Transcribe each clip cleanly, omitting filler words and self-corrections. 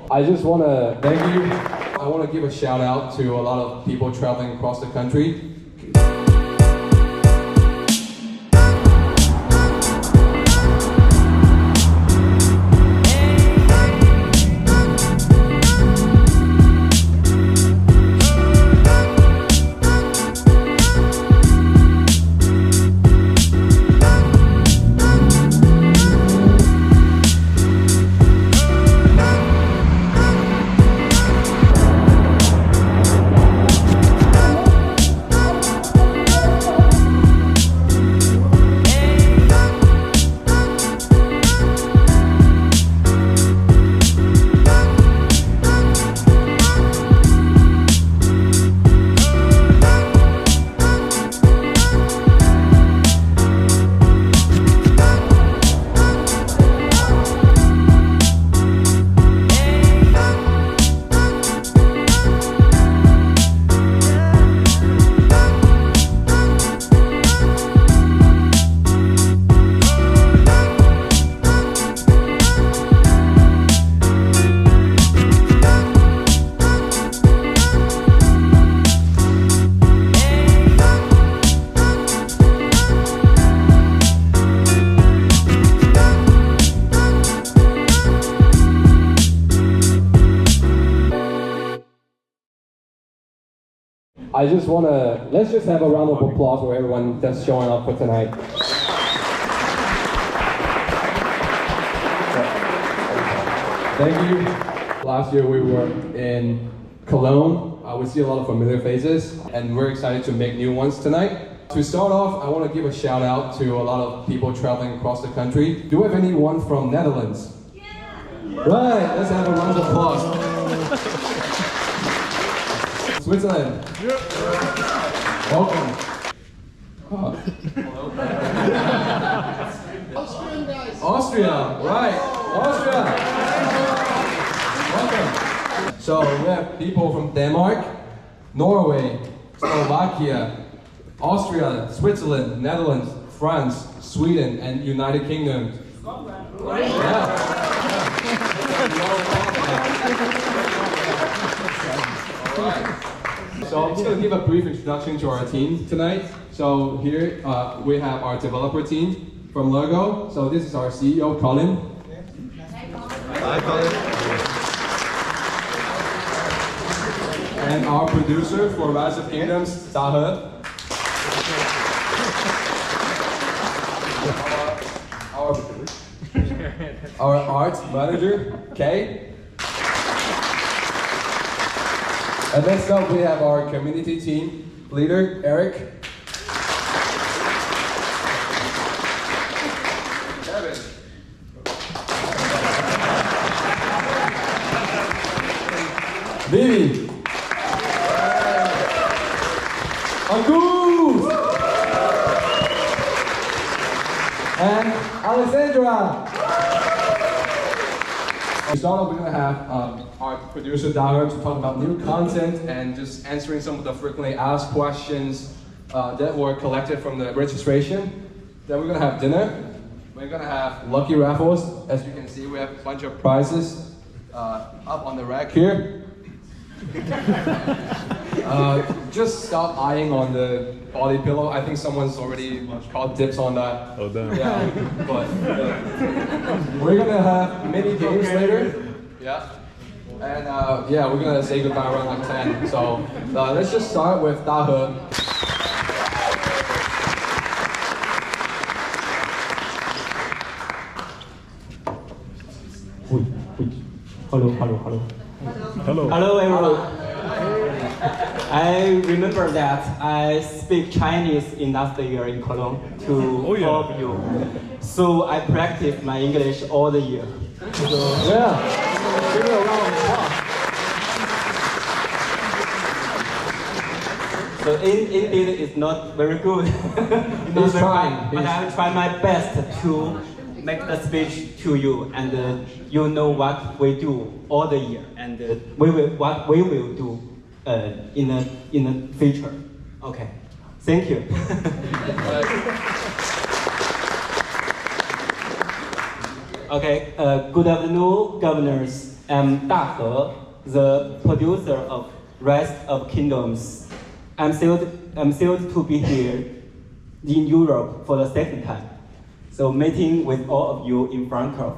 I just want to thank you. I want to give a shout out to a lot of people traveling across the country. I just want to, let's just have a round of applause for everyone that's showing up for tonight. Thank you. Last year we were in Cologne. We see a lot of familiar faces, and we're excited to make new ones tonight. To start off, I want to give a shout out to a lot of people traveling across the country. Do we have anyone from Netherlands? Yeah! Right, let's have a round of applause. Switzerland. Yep. Welcome. Austria, right. Austria. Welcome. So we have people from Denmark, Norway, Slovakia, Austria, Switzerland, Netherlands, France, Sweden, and United Kingdom. Yeah. So I'm just going to give a brief introduction to our team tonight. So here we have our developer team from Logo. So this is our CEO, Colin. Hi, Colin. And our producer for Rise of Kingdoms, 𝒟𝒹𝓎. Our art manager, Kay. And next up, we have our community team leader, Eric. Kevin. Vivi. Agus. And Alessandra. To start off, we're going to have our producer 𝒟𝒹𝓎 to talk about new content and just answering some of the frequently asked questions that were collected from the registration. Then we're going to have dinner. We're going to have lucky raffles. As you can see, we have a bunch of prizes up on the rack here. Just stop eyeing on the body pillow. I think someone's already called dibs on that. Oh, damn. Yeah, but we're gonna have mini games later. Yeah, and yeah, we're gonna say goodbye around like 10. So let's just start with 𝒟𝒹𝓎. Hello everyone. I remember that I speak Chinese in last year in Cologne to all of you. So I practice my English all the year. So, yeah, give it a round of applause. So indeed it's not very good. He's trying. But I will try my best to make the speech to you, and you know what we do all the year, and what we will do in the future. Okay, thank you. Okay, good afternoon, governors, 𝒟𝒹𝒹𝓎, the producer of Rise of Kingdoms. I'm thrilled to be here in Europe for the second time. So meeting with all of you in Frankfurt.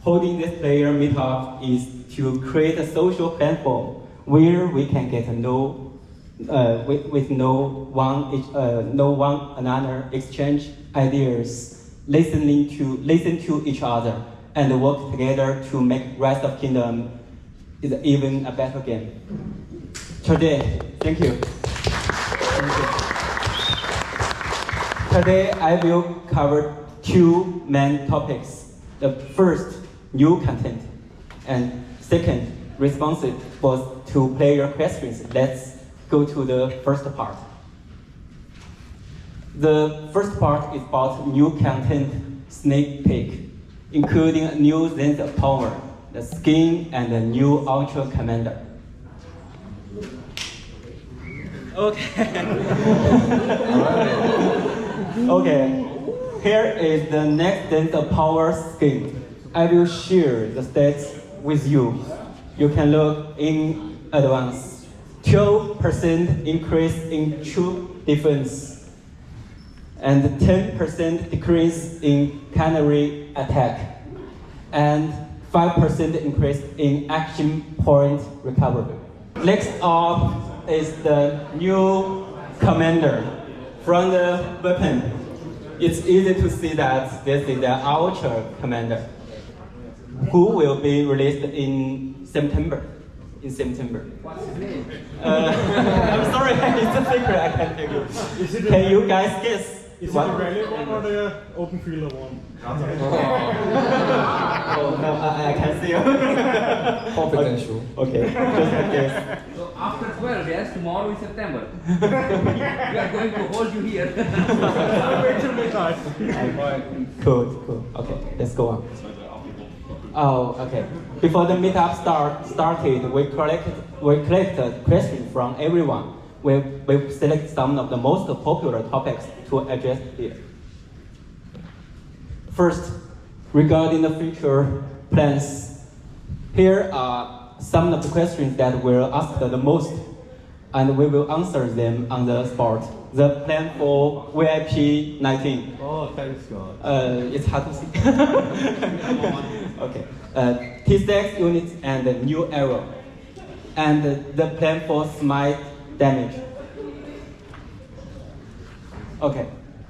Holding this player meetup is to create a social platform where we can get to know know one another, exchange ideas, listen to each other, and work together to make Rise of Kingdom is even a better game. Today, thank you. Today I will cover two main topics. The first, new content, and second, responses to player questions. Let's go to the first part. The first part is about new content sneak peek, including a new Zenith of Power, the skin, and the new Ultra Commander. Okay. Okay. Here is the next Zenith of Power skin. I will share the stats with you. You can look in advance. 12% increase in troop defense, and 10% decrease in canary attack, and 5% increase in action point recovery. Next up is the new commander from the weapon. It's easy to see that this is the Ultra Commander, who will be released in September. What's his name? I'm sorry, it's a secret. I can't tell you. Can you guys guess? Is it the rally one or the 𝒟𝒹𝓎 one? Oh no, I can't see you. Confidential. Okay, just a guess. So after 12, yes, tomorrow is September. We are going to hold you here. Wait till midnight. Cool. Okay, let's go on. Oh, okay. Before the meetup started, we collected questions from everyone. We select some of the most popular topics to address here. First, regarding the future plans, here are some of the questions that were asked the most, and we will answer them on the spot. The plan for VIP19. Oh, thanks God. It's hard to see. Okay. T6 units and the new arrow, and the plan for smite damage. Okay.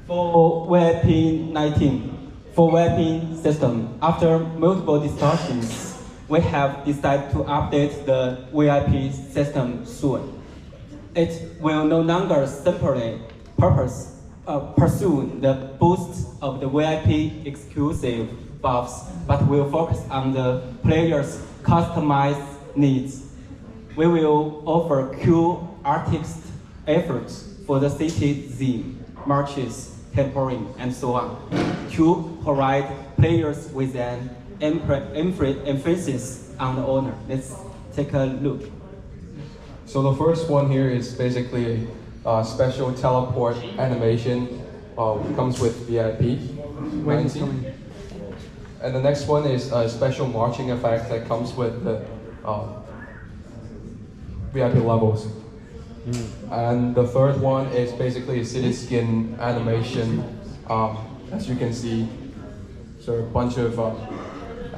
For VIP19, for VIP system, after multiple discussions, we have decided to update the VIP system soon. It will no longer simply pursue the boost of the VIP exclusive buffs, but will focus on the player's customized needs. We will offer cool artist efforts for the city theme, marches, tempering, and so on, to provide players with an emphasis on the honor. Let's take a look. So the first one here is basically a special teleport animation. Comes with VIP. When it's coming? And the next one is a special marching effect that comes with the VIP levels. And the third one is basically a city skin animation. As you can see, so a bunch of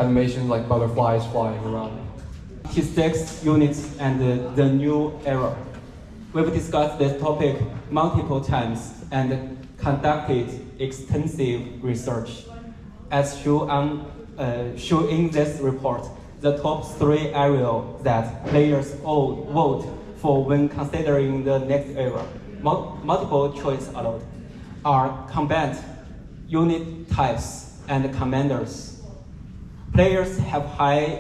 animations like butterflies flying around. T6 units and the new era. We've discussed this topic multiple times and conducted extensive research. As shown in this report, the top 3 areas that players all vote for when considering the next era, multiple choice allowed, are combat, unit types, and commanders. Players have high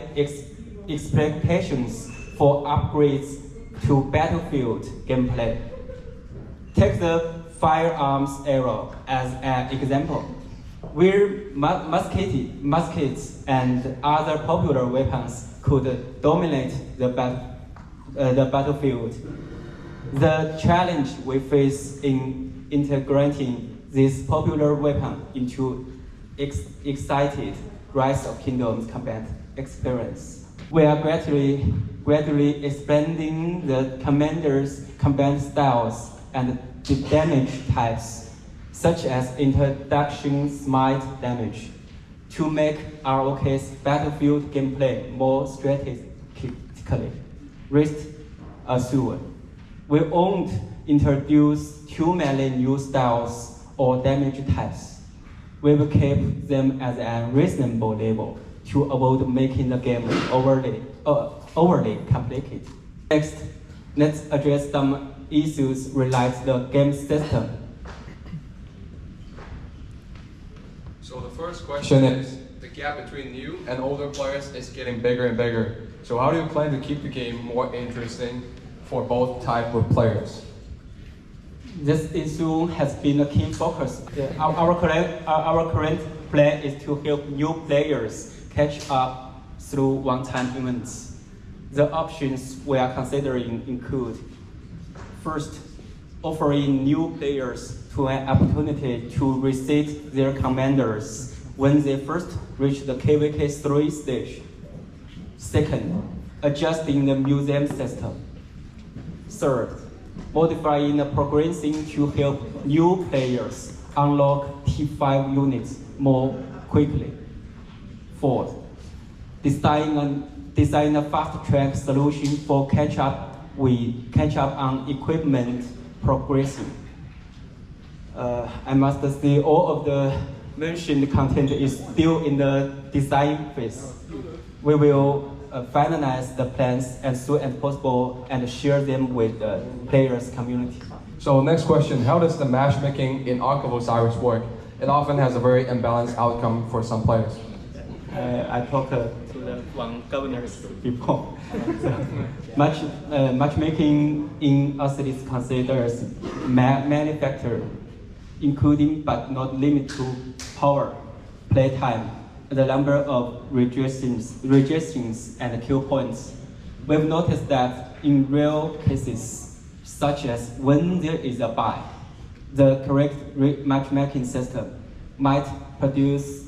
expectations for upgrades to battlefield gameplay. Take the firearms era as an example, where muskets and other popular weapons could dominate the battlefield. The challenge we face in integrating this popular weapon into excited Rise of Kingdoms combat experience We are gradually expanding the commander's combat styles and the damage types, such as introduction smite damage, to make ROK's battlefield gameplay more strategically risk assured. We won't introduce too many new styles or damage types. We will keep them at a reasonable level to avoid making the game overly complicated. Next, let's address some issues related to the game system. So the first question is, the gap between new and older players is getting bigger and bigger. So how do you plan to keep the game more interesting for both type of players? This issue has been a key focus. Our current plan is to help new players catch up through one-time events. The options we are considering include: first, offering new players to an opportunity to reset their commanders when they first reach the 𝒟𝒹𝓿 stage. Second, adjusting the museum system. Third, modifying the progressing to help new players unlock T5 units more quickly. Fourth, design a fast-track solution for catch up on equipment progression. I must say all of the mentioned content is still in the design phase. We will finalize the plans as soon as possible and share them with the players' community. So next question, how does the matchmaking in Ark of Osiris work? It often has a very imbalanced outcome for some players. I talked to the one governors before. Matchmaking in Osiris considers many factors, including but not limited to power, playtime, the number of rejections and kill points. We've noticed that in real cases, such as when there is a buy, the correct matchmaking system might produce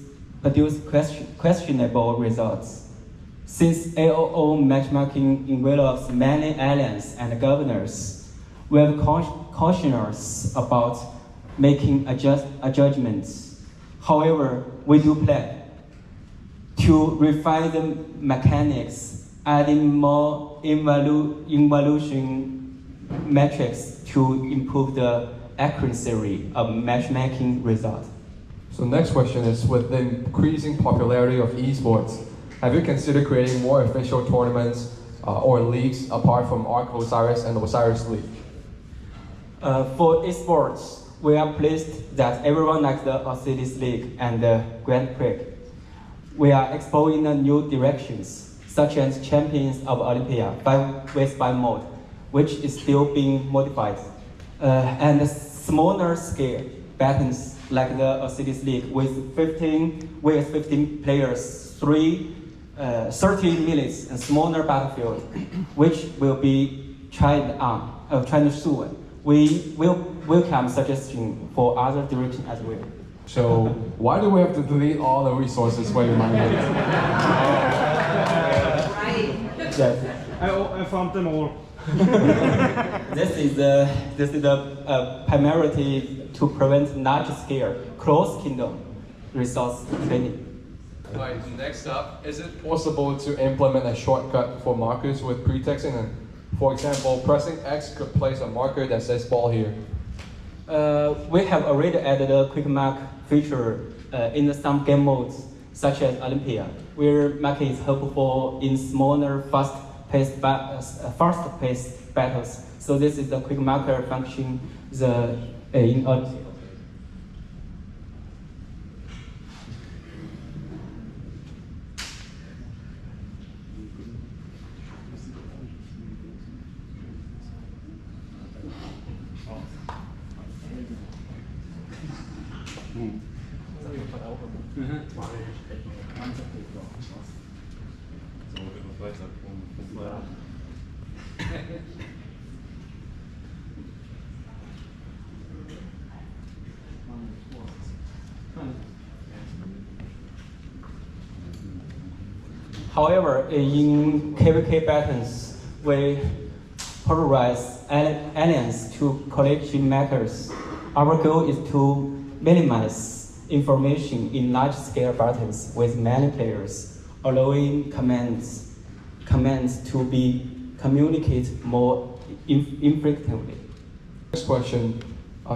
questionable results. Since AOO matchmaking involves many aliens and governors, we are cautious about making judgments. However, we do plan to refine the mechanics, adding more evaluation metrics to improve the accuracy of matchmaking results. So next question is, with the increasing popularity of esports, have you considered creating more official tournaments or leagues apart from Ark of Osiris and the Osiris League? For esports, we are pleased that everyone likes the Osiris League and the Grand Prix. We are exploring new directions, such as Champions of Olympia 5v5 mode, which is still being modified, and smaller scale battles like the Osiris League with 15 players, 30 minutes, and smaller battlefield, which will be tried soon. We will welcome suggestions for other directions as well. So why do we have to delete all the resources when you mine it? Yes. I found them all. This is primarily to prevent large-scale cross-kingdom resource training. Alright, next up, is it possible to implement a shortcut for markers with pretexting? And for example, pressing X could place a marker that says ball here. We have already added a quick mark feature in some game modes, such as Olympia, where marking is helpful in smaller, fast-paced battles. So this is the quick marker function in Olympia. However, in KVK battles, we polarize aliens to collection makers. Our goal is to minimize information in large-scale battles with many players, allowing commands to be communicated more infrequently. Next question,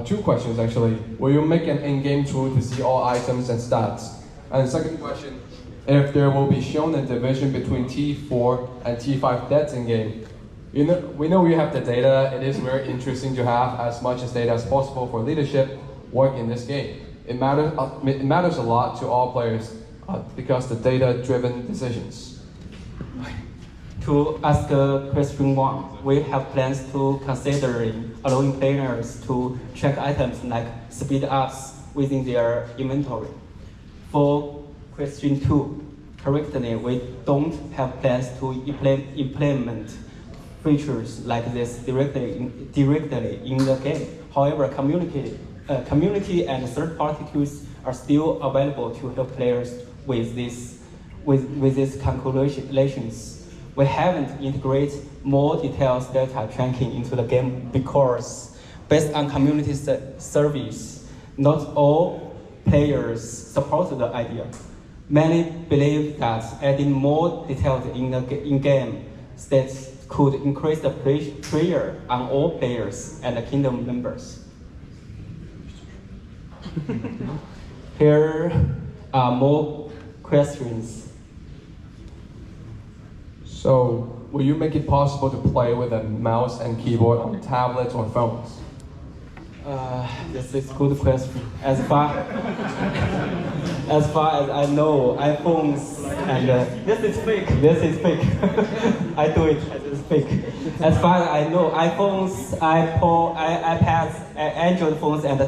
two questions actually. Will you make an in-game tool to see all items and stats? And second question, if there will be shown a division between T4 and T5 deaths in game. We know you have the data. It is very interesting to have as much as data as possible for leadership work in this game. It matters a lot to all players because the data-driven decisions. To ask question 1, we have plans to consider allowing players to track items like speed ups within their inventory. For question 2, currently we don't have plans to implement features like this directly in the game. However, community and third-party tools are still available to help players with these calculations. We haven't integrated more detailed data tracking into the game because, based on community service, not all players support the idea. Many believe that adding more details in-game stats could increase the pressure on all players and the kingdom members. Here are more questions. So, will you make it possible to play with a mouse and keyboard on tablets or phones? This is a good question. As far as I know, iPhones and this is fake. I do it. It's fake. As far as I know, iPhones, iPads, Android phones, and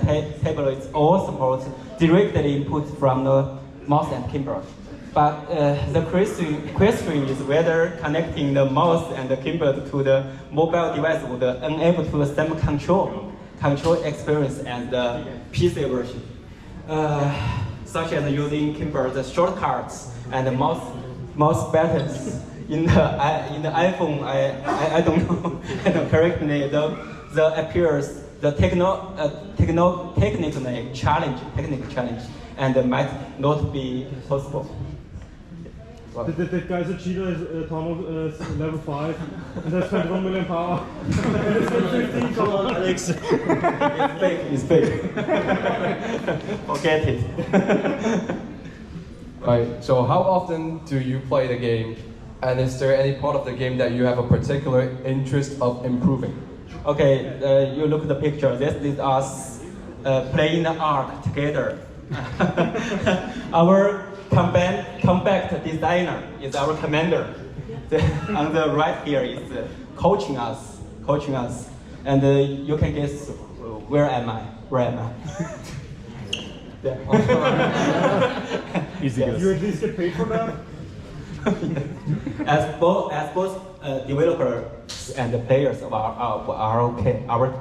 tablets all support directly input from the mouse and keyboard. But the question is whether connecting the mouse and the keyboard to the mobile device would enable to the same control experience as the PC version, such as using keyboard shortcuts and the mouse buttons. In the iPhone, I don't know correctly. The appears the technical challenge, and might not be possible. The guy's a cheater, is level 5, and has 21 million power. And it's got 15, come on, Alex. It's fake. Forget it. Right, so how often do you play the game? And is there any part of the game that you have a particular interest of improving? Okay, you look at the picture. This is us playing the arc together. Our combat designer is our commander. On the right here is coaching us, and you can guess where am I? Easy guess. You at least get paid for that? As both developers and the players are okay. Our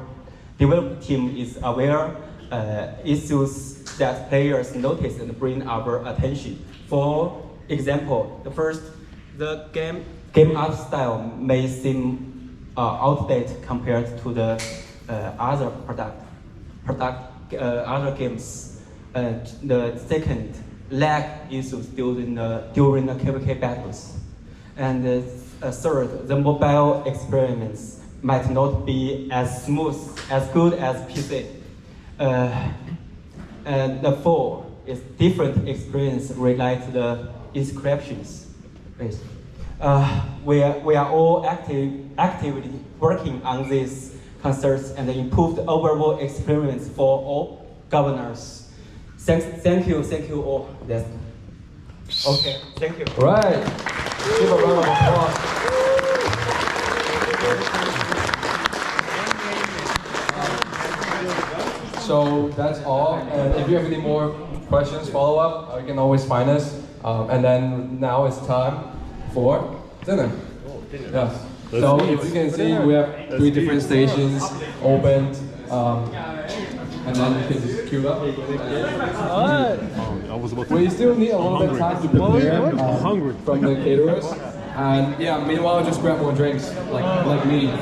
development team is aware issues that players notice and bring our attention. For example, the game art style may seem outdated compared to the other other games. The second, lag issues during the KVK battles. And third, the mobile experiments might not be as smooth, as good as PC. And the fourth is different experience related to the inscriptions. We are all actively working on these concerns and improve the overall experience for all governors. Thank you all. Yes. Okay, thank you. Right. Give a round of applause. So that's all. And if you have any more questions, follow up, you can always find us. And then now it's time for dinner. Yeah. So if you can see, we have 3 different stations opened. And then you can just queue up. was about to. We still need a little bit of time to prepare I'm hungry. from the caterers. And yeah, meanwhile, just grab more drinks, like me.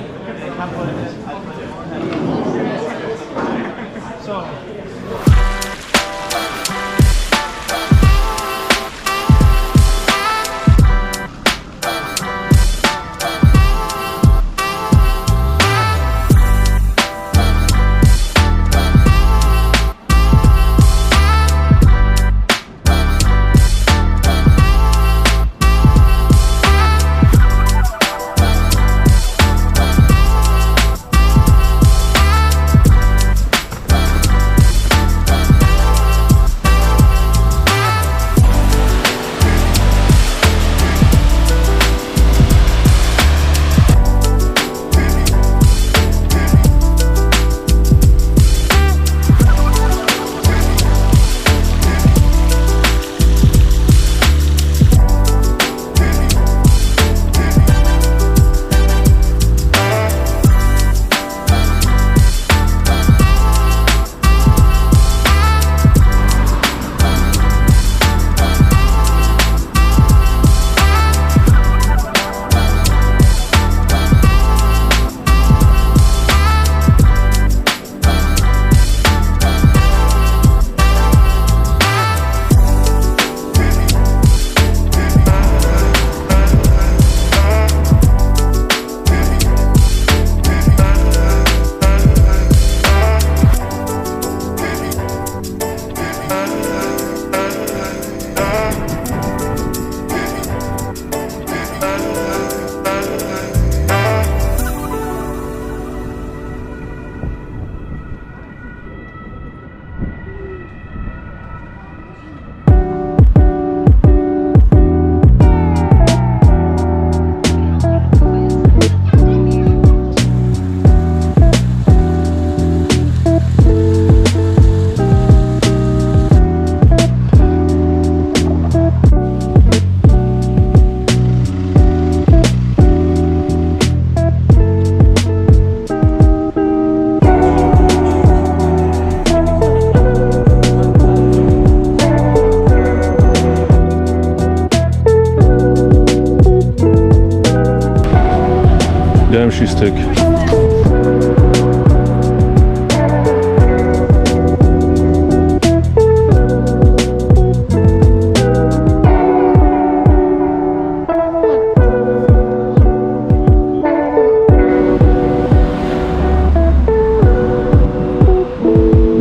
Damn, she's thick.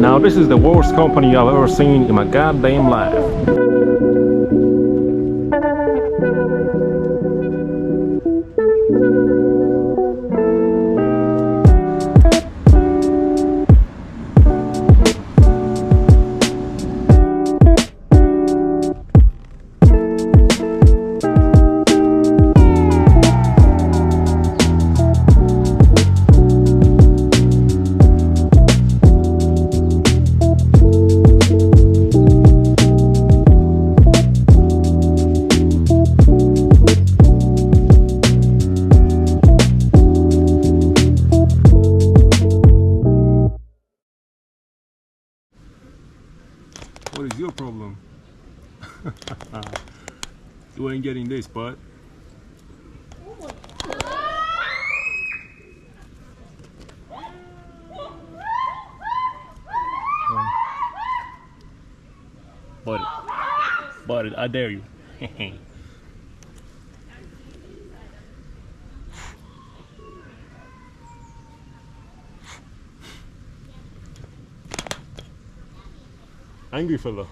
Now this is the worst company I've ever seen in my goddamn life. What is your problem? You ain't getting this, bud. But I dare you. Angry fella.